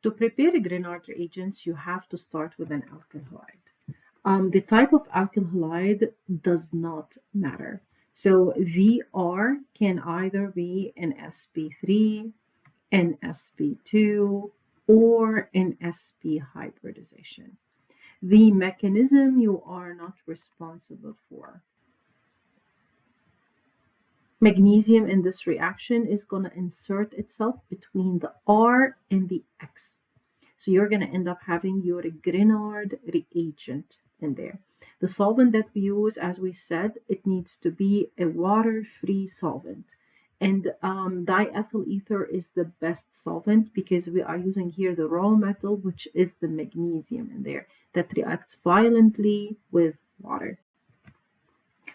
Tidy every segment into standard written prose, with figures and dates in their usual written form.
To prepare Grignard reagents, you have to start with an alkyl halide. The type of alkyl halide does not matter. So the R can either be an sp3, an sp2, or an sp hybridization. The mechanism you are not responsible for. Magnesium in this reaction is going to insert itself between the R and the X. So you're going to end up having your Grignard reagent in there. The solvent that we use, as we said, it needs to be a water-free solvent. And diethyl ether is the best solvent because we are using here the raw metal, which is the magnesium in there, that reacts violently with water.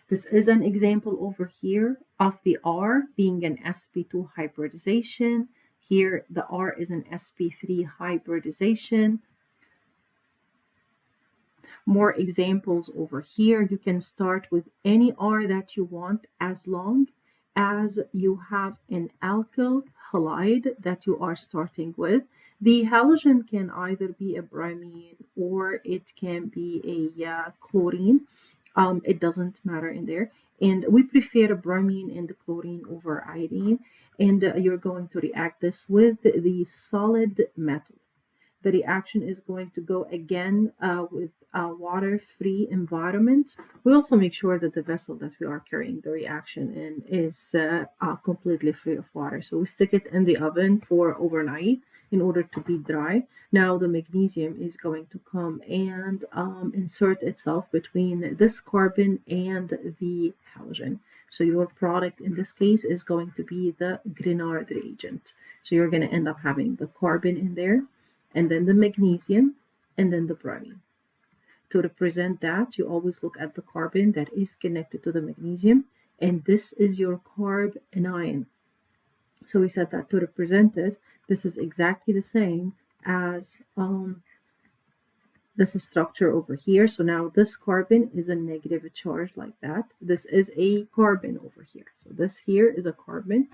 This is an example over here of the R being an sp2 hybridization. Here, the R is an sp3 hybridization. More examples over here. You can start with any R that you want as long as you have an alkyl halide that you are starting with. The halogen can either be a bromine or it can be a chlorine. It doesn't matter in there. And we prefer bromine and chlorine over iodine. And you're going to react this with the solid metal. The reaction is going to go again with a water-free environment. We also make sure that the vessel that we are carrying the reaction in is completely free of water. So we stick it in the oven for overnight in order to be dry. Now the magnesium is going to come and insert itself between this carbon and the halogen. So your product in this case is going to be the Grignard reagent. So you're going to end up having the carbon in there, and then the magnesium, and then the bromine. To represent that, you always look at the carbon that is connected to the magnesium, and this is your carb anion. So we said that to represent it, this is exactly the same as this structure over here. So now this carbon is a negative charge like that. This is a carbon over here. So this here is a carbon,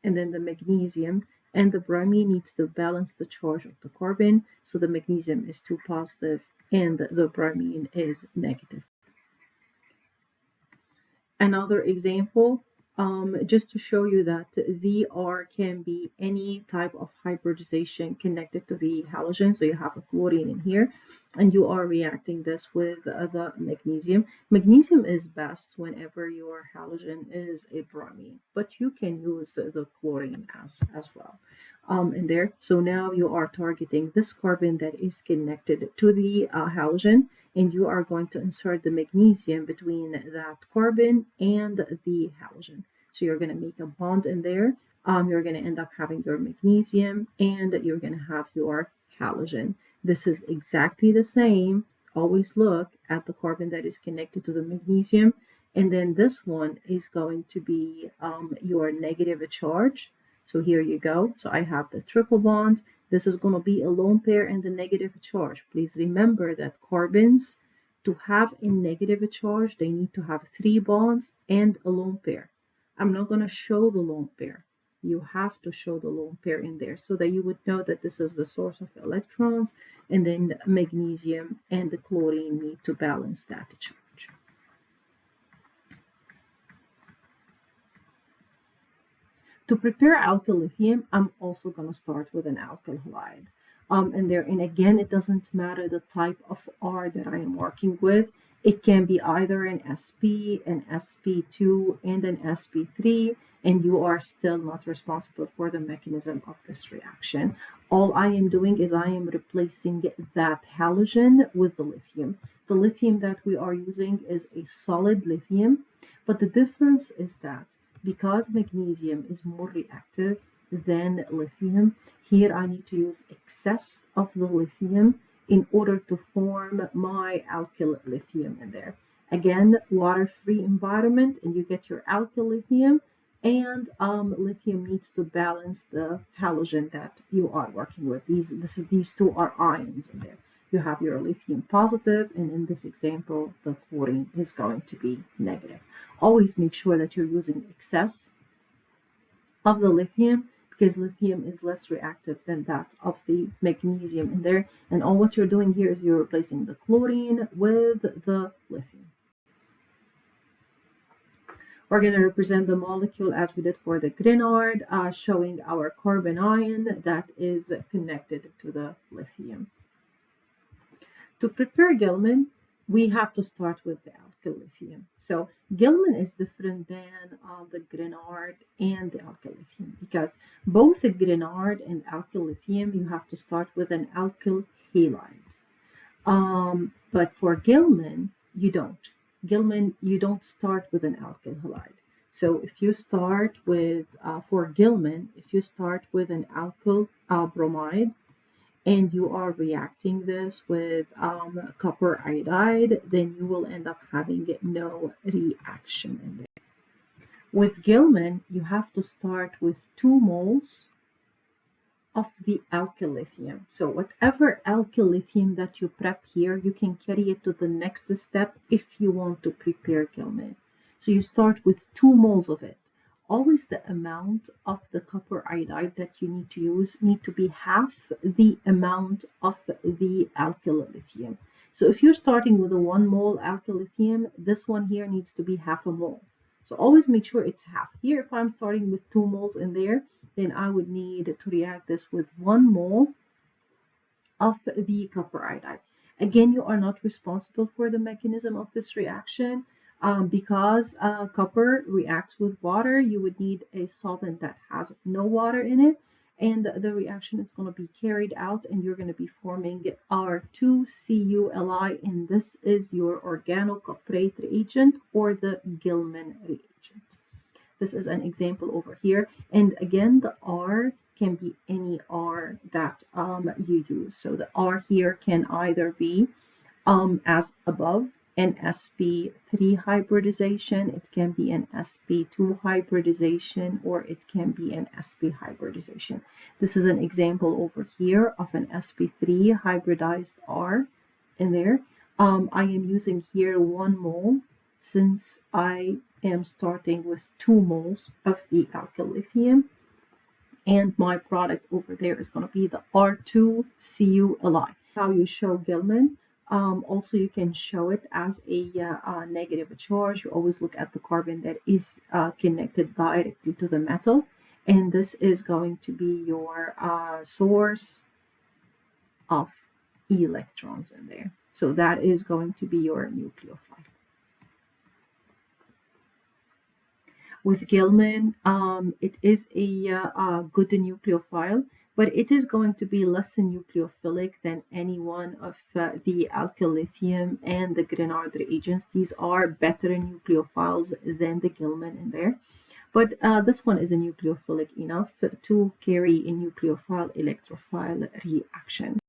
and then the magnesium and the bromine needs to balance the charge of the carbon. So the magnesium is 2 positive and the bromine is negative. Another example, just to show you that the R can be any type of hybridization connected to the halogen. So you have a chlorine in here, and you are reacting this with the magnesium. Magnesium is best whenever your halogen is a bromine, but you can use the chlorine as well in there. So now you are targeting this carbon that is connected to the halogen, and you are going to insert the magnesium between that carbon and the halogen. So you're going to make a bond in there. You're going to end up having your magnesium and you're going to have your halogen. This is exactly the same. Always look at the carbon that is connected to the magnesium. And then this one is going to be your negative charge. So here you go. So I have the triple bond. This is going to be a lone pair and a negative charge. Please remember that carbons, to have a negative charge, they need to have 3 bonds and a lone pair. I'm not going to show the lone pair. You have to show the lone pair in there so that you would know that this is the source of electrons, and then the magnesium and the chlorine need to balance that charge. To prepare alkyl lithium, I'm also going to start with an alkyl halide. And again, it doesn't matter the type of R that I am working with. It can be either an SP, an SP2, and an SP3, and you are still not responsible for the mechanism of this reaction. All I am doing is I am replacing that halogen with the lithium. The lithium that we are using is a solid lithium, but the difference is that because magnesium is more reactive than lithium, here I need to use excess of the lithium in order to form my alkyl lithium in there. Again, water-free environment, and you get your alkyl lithium, and lithium needs to balance the halogen that you are working with. These two are ions in there. You have your lithium positive, and in this example, the chlorine is going to be negative. Always make sure that you're using excess of the lithium, because lithium is less reactive than that of the magnesium in there. And all what you're doing here is you're replacing the chlorine with the lithium. We're going to represent the molecule as we did for the Grignard, showing our carbon ion that is connected to the lithium. To prepare Gilman, we have to start with the alkyl lithium. So Gilman is different than the Grignard and the alkyl lithium because both the Grignard and alkyl lithium, you have to start with an alkyl halide. But for Gilman, you don't. Gilman, you don't start with an alkyl halide. So if you start with, for Gilman, if you start with an alkyl bromide, and you are reacting this with copper iodide, then you will end up having no reaction in there. With Gilman, you have to start with 2 moles of the alkyl lithium. So whatever alkyl lithium that you prep here, you can carry it to the next step if you want to prepare Gilman. So you start with 2 moles of it. Always the amount of the copper iodide that you need to use need to be half the amount of the alkyl lithium. So if you're starting with a 1 mole alkyl lithium, this one here needs to be half a mole. So always make sure it's half. Here, if I'm starting with 2 moles in there, then I would need to react this with 1 mole of the copper iodide. Again, you are not responsible for the mechanism of this reaction. Because copper reacts with water, you would need a solvent that has no water in it, and the reaction is going to be carried out, and you're going to be forming R2CuLi, and this is your organocuprate reagent or the Gilman reagent. This is an example over here, and again, the R can be any R that you use. So the R here can either be as above, an sp3 hybridization, it can be an sp2 hybridization, or it can be an sp hybridization. This is an example over here of an sp3 hybridized R in there. I am using here 1 mole since I am starting with 2 moles of the alkyl lithium. And my product over there is going to be the R2CuLi. How you show Gilman. Also, you can show it as a negative charge. You always look at the carbon that is connected directly to the metal. And this is going to be your source of electrons in there. So that is going to be your nucleophile. With Gilman, it is a good nucleophile, but it is going to be less nucleophilic than any one of the alkyl lithium and the Grignard reagents. These are better nucleophiles than the Gilman in there. But this one is a nucleophilic enough to carry a nucleophile electrophile reaction.